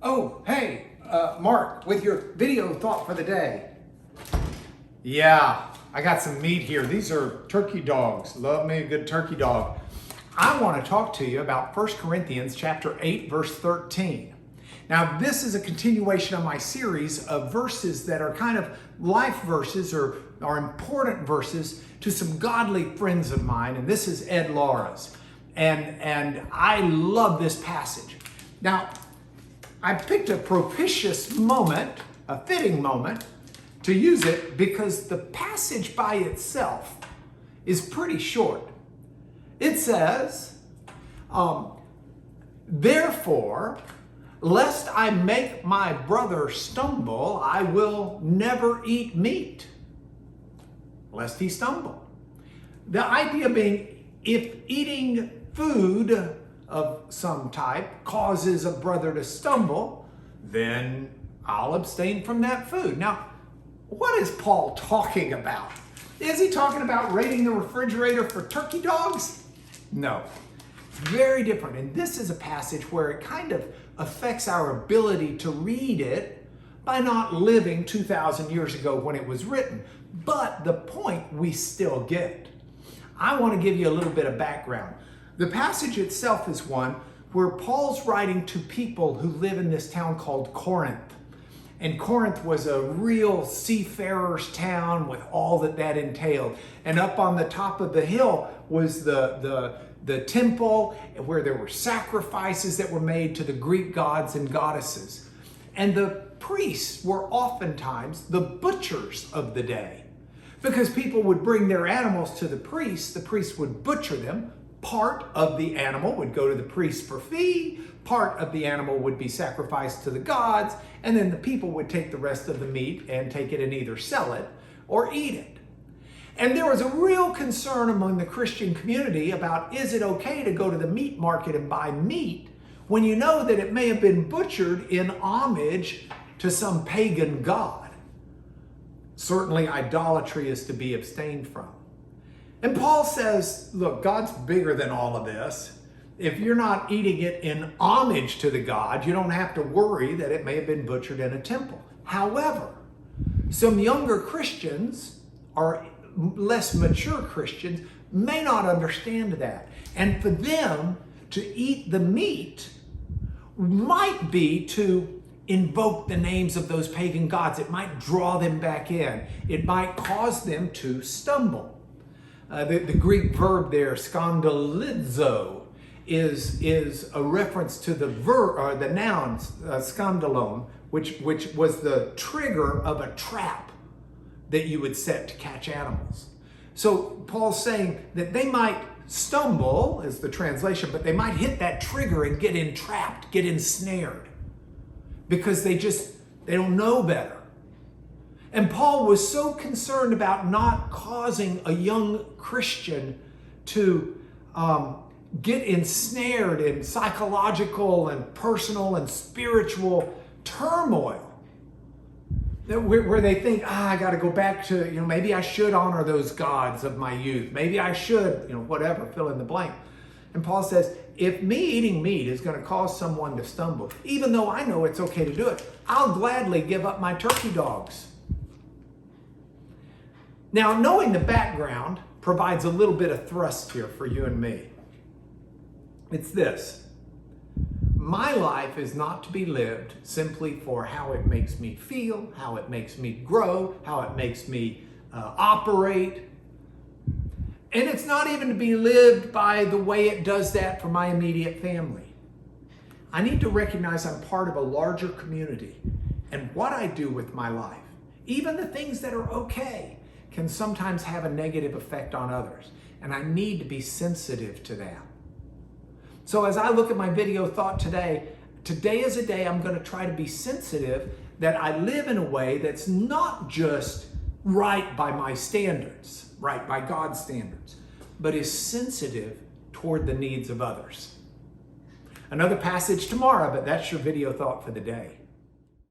Oh, hey, Mark, with your video thought for the day. Yeah, I got some meat here. These are turkey dogs. Love me a good turkey dog. I want to talk to you about 1 Corinthians chapter 8, verse 13. Now, this is a continuation of my series of verses that are kind of life verses or are important verses to some godly friends of mine, and this is Ed Laura's. And I love this passage. Now, I picked a propitious moment, a fitting moment, to use it because the passage by itself is pretty short. It says, therefore, lest I make my brother stumble, I will never eat meat, lest he stumble. The idea being, if eating food of some type causes a brother to stumble, then I'll abstain from that food. Now, what is Paul talking about? Is he talking about raiding the refrigerator for turkey dogs? No. It's very different. And this is a passage where it kind of affects our ability to read it by not living 2,000 years ago when it was written. But the point we still get. I want to give you a little bit of background. The passage itself is one where Paul's writing to people who live in this town called Corinth. And Corinth was a real seafarer's town with all that entailed. And up on the top of the hill was the temple where there were sacrifices that were made to the Greek gods and goddesses. And the priests were oftentimes the butchers of the day. Because people would bring their animals to the priest would butcher them. Part of the animal would go to the priest for fee, part of the animal would be sacrificed to the gods, and then the people would take the rest of the meat and take it and either sell it or eat it. And there was a real concern among the Christian community about, is it okay to go to the meat market and buy meat when you know that it may have been butchered in homage to some pagan god? Certainly idolatry is to be abstained from. And Paul says, look, God's bigger than all of this. If you're not eating it in homage to the God, you don't have to worry that it may have been butchered in a temple. However, some younger Christians or less mature Christians may not understand that. And for them to eat the meat might be to invoke the names of those pagan gods. It might draw them back in. It might cause them to stumble. The Greek verb there, skandalizo, is a reference to the noun skandalon, which was the trigger of a trap that you would set to catch animals. So Paul's saying that they might stumble, is the translation, but they might hit that trigger and get entrapped, get ensnared, because they don't know better. And Paul was so concerned about not causing a young Christian to get ensnared in psychological and personal and spiritual turmoil, that where they think, I got to go back to, maybe I should honor those gods of my youth. Maybe I should, whatever, fill in the blank. And Paul says, if me eating meat is going to cause someone to stumble, even though I know it's okay to do it, I'll gladly give up my turkey dogs. Now, knowing the background provides a little bit of thrust here for you and me. It's this. My life is not to be lived simply for how it makes me feel, how it makes me grow, how it makes me operate. And it's not even to be lived by the way it does that for my immediate family. I need to recognize I'm part of a larger community, and what I do with my life, even the things that are okay, can sometimes have a negative effect on others. And I need to be sensitive to that. So as I look at my video thought today is a day I'm going to try to be sensitive that I live in a way that's not just right by my standards, right by God's standards, but is sensitive toward the needs of others. Another passage tomorrow, but that's your video thought for the day.